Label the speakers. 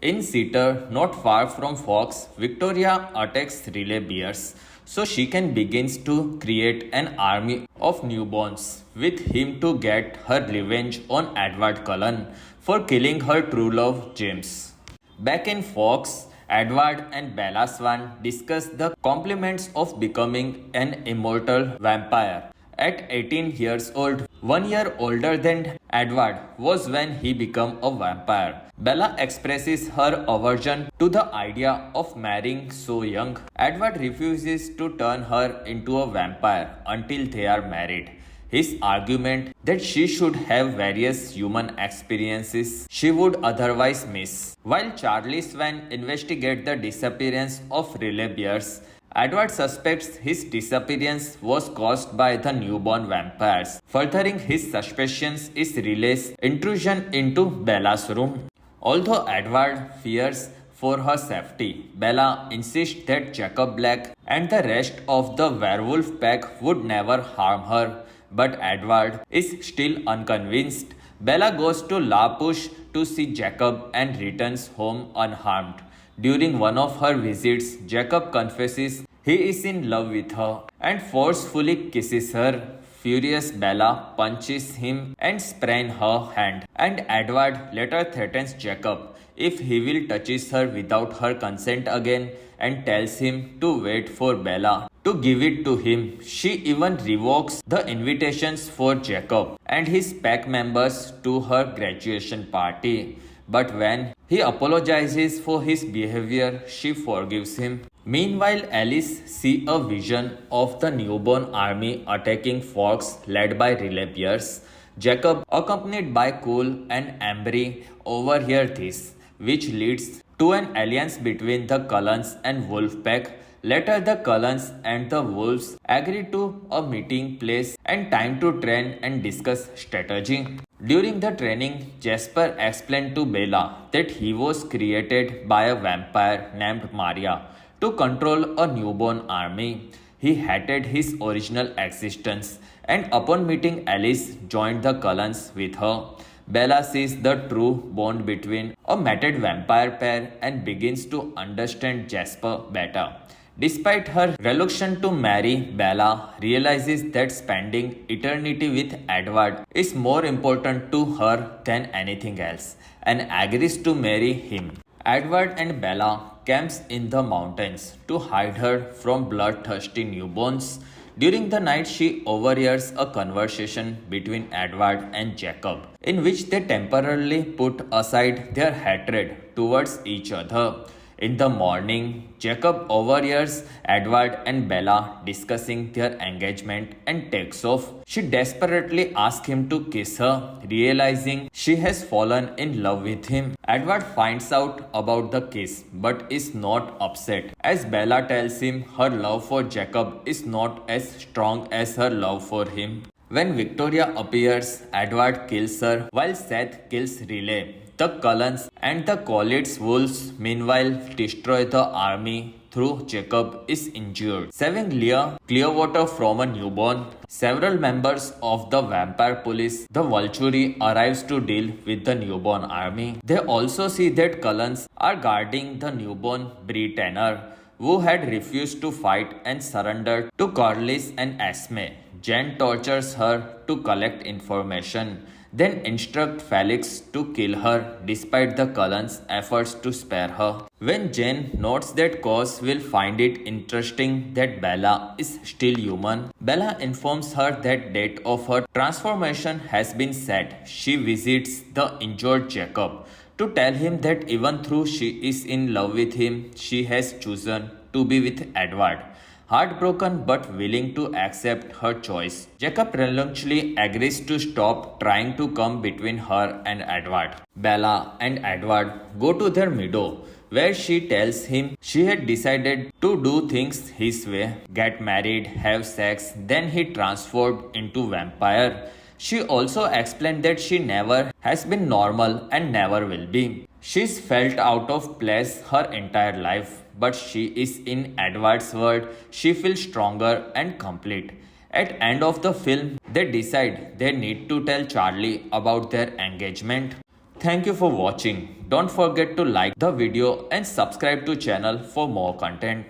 Speaker 1: In Seater, not far from Fox, Victoria attacks relay bears so she can begins to create an army of newborns with him to get her revenge on Edward Cullen for killing her true love James. Back in Fox, Edward and Bella Swan discuss the compliments of becoming an immortal vampire. At 18 years old, 1 year older than Edward was when he became a vampire. Bella expresses her aversion to the idea of marrying so young. Edward refuses to turn her into a vampire until they are married. His argument that she should have various human experiences she would otherwise miss. While Charlie Swan investigates the disappearance of relay bears, Edward suspects his disappearance was caused by the newborn vampires. Furthering his suspicions is Relay's intrusion into Bella's room. Although Edward fears for her safety, Bella insists that Jacob Black and the rest of the werewolf pack would never harm her. But Edward is still unconvinced. Bella goes to La Push to see Jacob and returns home unharmed. During one of her visits, Jacob confesses he is in love with her and forcefully kisses her. Furious Bella punches him and sprains her hand, and Edward later threatens Jacob if he will touches her without her consent again and tells him to wait for Bella to give it to him. She even revokes the invitations for Jacob and his pack members to her graduation party. But when he apologizes for his behavior, she forgives him. Meanwhile, Alice sees a vision of the newborn army attacking Fox led by relay bears. Jacob, accompanied by Cole and Embry, overhear this, which leads to an alliance between the Cullens and Wolfpack. Later, the Cullens and the Wolves agree to a meeting place and time to train and discuss strategy. During the training, Jasper explained to Bella that he was created by a vampire named Maria to control a newborn army. He hated his original existence and upon meeting Alice, joined the Cullens with her. Bella sees the true bond between a mated vampire pair and begins to understand Jasper better. Despite her reluctance to marry, Bella realizes that spending eternity with Edward is more important to her than anything else and agrees to marry him. Edward and Bella camps in the mountains to hide her from bloodthirsty newborns. During the night, she overhears a conversation between Edward and Jacob, in which they temporarily put aside their hatred towards each other. In the morning, Jacob overhears Edward and Bella discussing their engagement and takes off. She desperately asks him to kiss her, realizing she has fallen in love with him. Edward finds out about the kiss but is not upset, as Bella tells him her love for Jacob is not as strong as her love for him. When Victoria appears, Edward kills her while Seth kills Relay. The Cullens and the Collins wolves meanwhile destroy the army through Jacob is injured, saving Leah Clearwater from a newborn. Several members of the vampire police, the Vulturi, arrives to deal with the newborn army. They also see that Cullens are guarding the newborn Bree Tanner, who had refused to fight and surrendered to Corliss and Esme. Jen tortures her to collect information, then instruct Felix to kill her despite the Cullens' efforts to spare her. When Jen notes that Cos will find it interesting that Bella is still human, Bella informs her that date of her transformation has been set. She visits the injured Jacob to tell him that even though she is in love with him, she has chosen to be with Edward. Heartbroken but willing to accept her choice, Jacob reluctantly agrees to stop trying to come between her and Edward. Bella and Edward go to their meadow, where she tells him she had decided to do things his way, get married, have sex, then he transformed into vampire. She also explained that she never has been normal and never will be. She's felt out of place her entire life, but she is in Edward's world. She feels stronger and complete. At end of the film, they decide they need to tell Charlie about their engagement. Thank you for watching. Don't forget to like the video and subscribe to channel for more content.